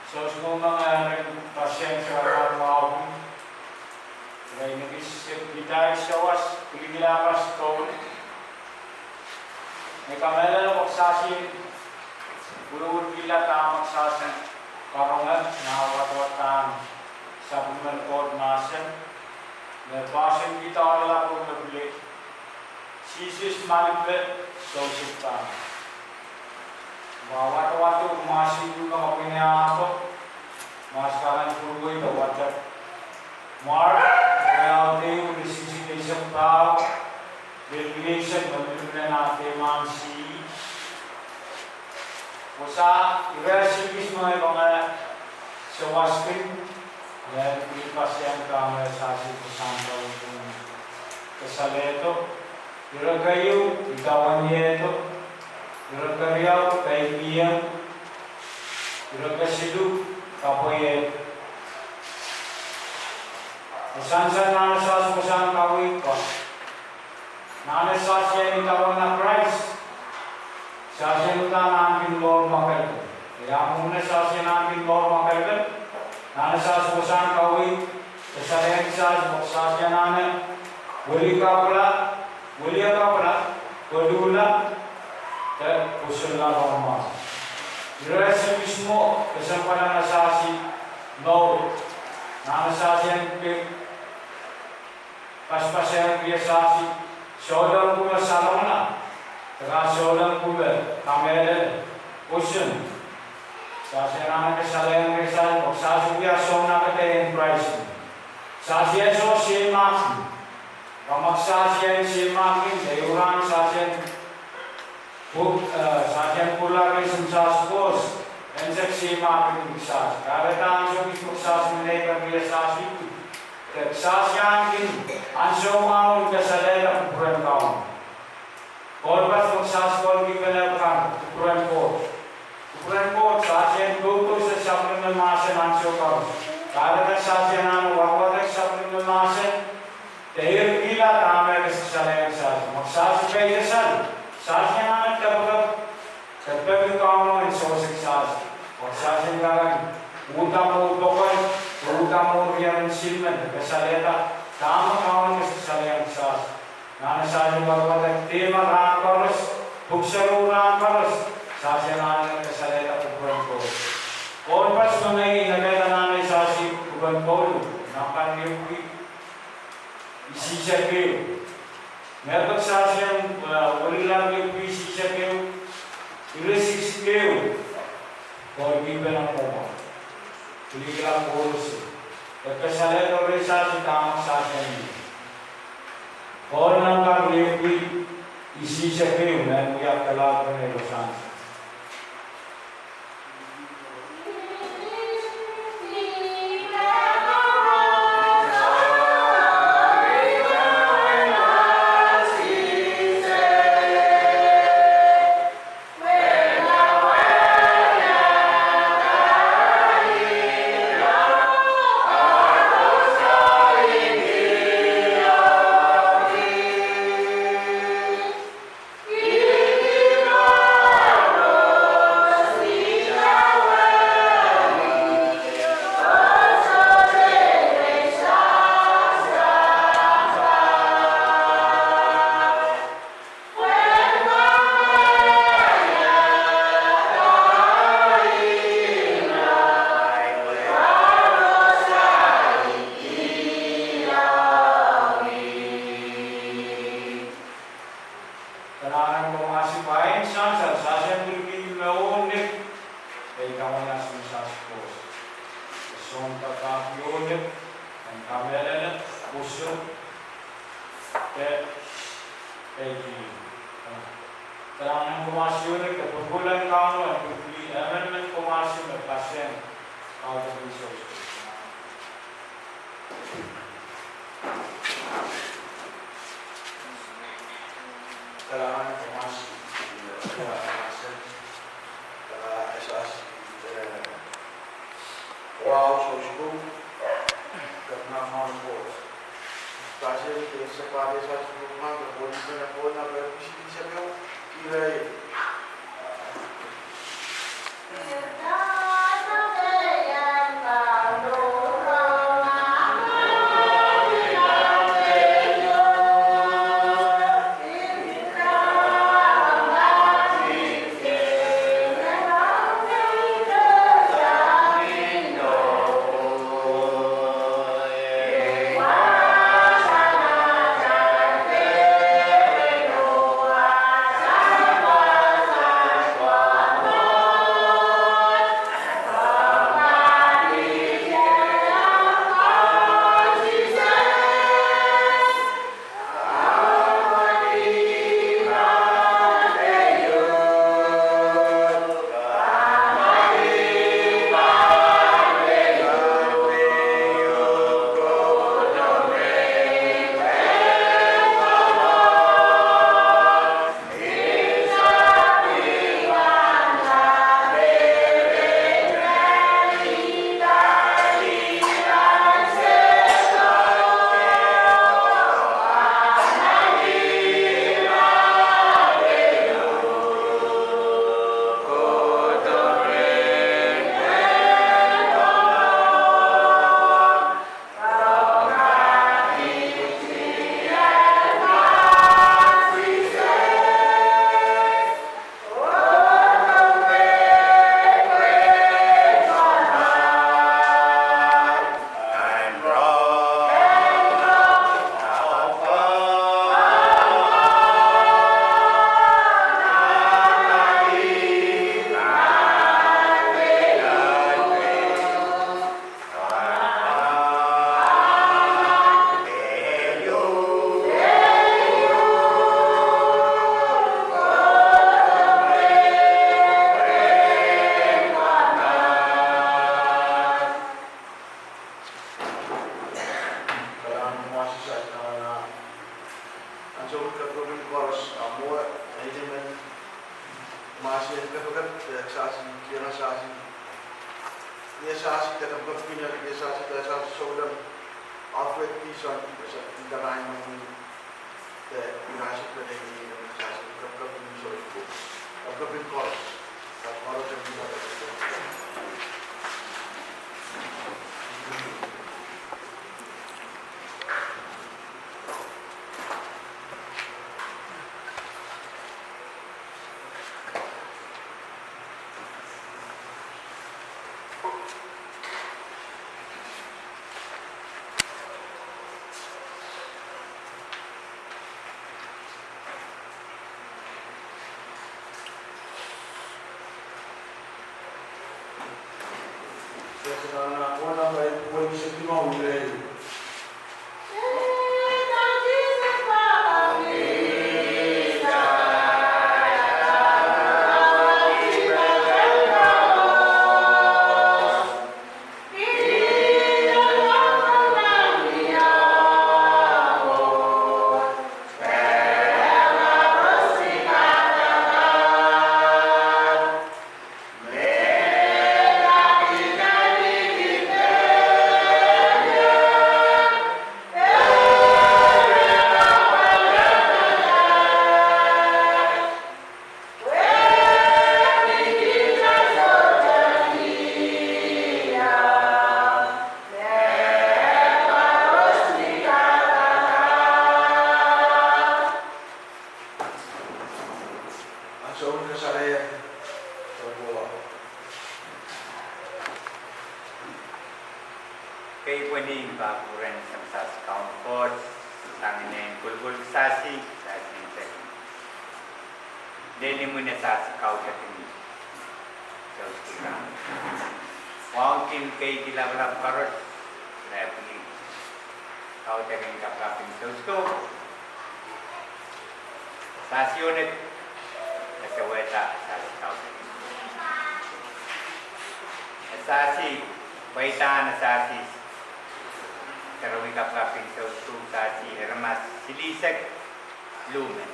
So semua pasien sekarang mau ini kita istawas pilihlah pas kau mereka melakukan maksasi bulu bila tak maksasi karongan nawat-watan supplement code masen dan pasien kita adalah probably sisis manipulate sosial waktu masih juga punya apa masalah purwai bawajar mar reality decision tahu regulation menunjukkan nanti masih usaha irasibisme banget sewaskin dan pasien kami saksi pesan kesalahan iragayu ikawannya itu iragariau kaibian iragasidu kapoye pesan-pesan nana pesan kawin kok nana yang ikawan price sasya utana angin lor makan yang muna sasya angin lor makan nana pesan kawin kesalahan sasya nana wali kapla kedua dan usullah normal. Dirasa bismo kesempatan asasi no, asasi yang pas yang biasa saudara pula salamana, terus saudara pula kamera usun. Asasi anak kesalahan asasi biasa nak kata price. Asasi eso simak, kamaksa yang simakin dayuran asasi sajian pula resensas pos, inseksi makin besar. Kalau tak ansur kisah mengenai biasa itu, kesasian ini ansur mau kesalahan ukuran kaum. Korban sukses kol kita lakukan ukuran kot sajian dulu sesuatu memasak ansur kaum. Kalau sajian anu waktu sesuatu memasak, tehir gila kami kesalahan saja. Maksud saya kesal. Sajian anak terbaik kaum yang sosial saja. Sajian orang utama yang silman kesalahan tamu kaum yang kesalahan saja. Nana sajian baru tema rangkaros, bukseru rangkaros. Sajian anak kesalahan ukuran kau. Korban mengenai negara nana sajian ukuran kau. Nampak ni isi cekir. Mereka sajian walilah isi cekir. Irisik keu, kau bimbang apa? Pilihlah kurus. Kesalahan organisasi tamak saja ini. Kau nampak lebih isi cekeu dan dia telah berurusan. Iesasi dalam berpindah iesasi dalam solam outward vision bisa tindakan yang dirasa pada ini iesasi berpindah solam itu berpindah koros koros yang tidak Sekarang aku nak buat semua mulai. Kay pwedeng bakuran sa count court, tangin kulkul sasi second. Dili mo na sasi count at ini. So, kita. Wangkin kay kilablab karot, lepi. Count at ini kaprapin so. Sasi unit, nasa weta sasi count. Sasi, weta na sasi. Karawin kaprapin sa sasi, ramas silisek, lumen.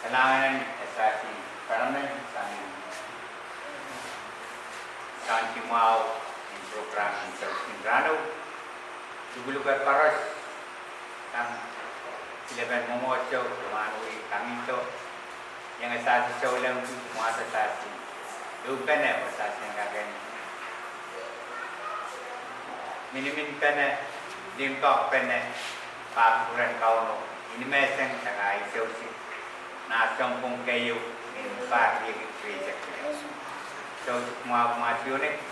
Kailangan sasi, paramen, santi mau in program sa Sindrano. Dugulugar paras, ang 11 momocho, tumanui kami ito. Yang sasi sa ulang tumasa sasi. Lupen na, sasi ang kagani. Minimin pene, limpak pene, papuran kauno, inimesen saka isosi, nasong pong kayo, minumpa yung reject nila. So, mga unit,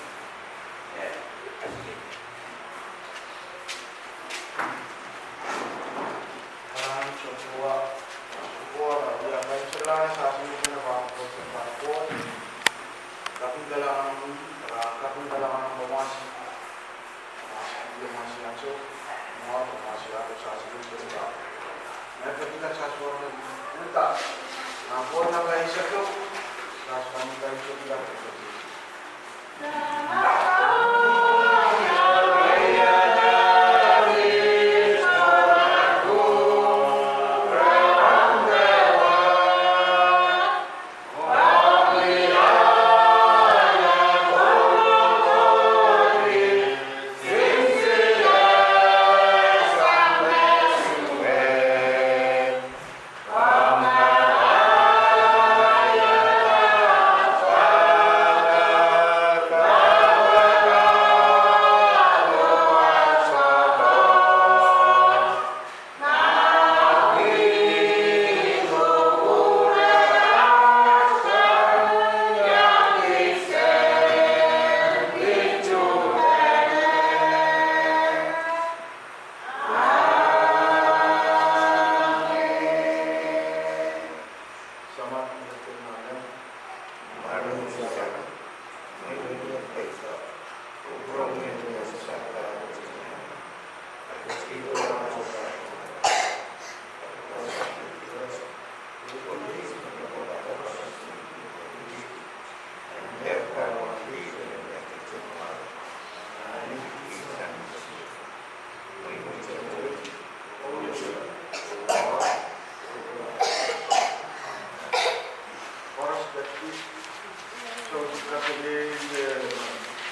kita saswar na punta. Ang buwan na kayo sa to, saswar na kayo sa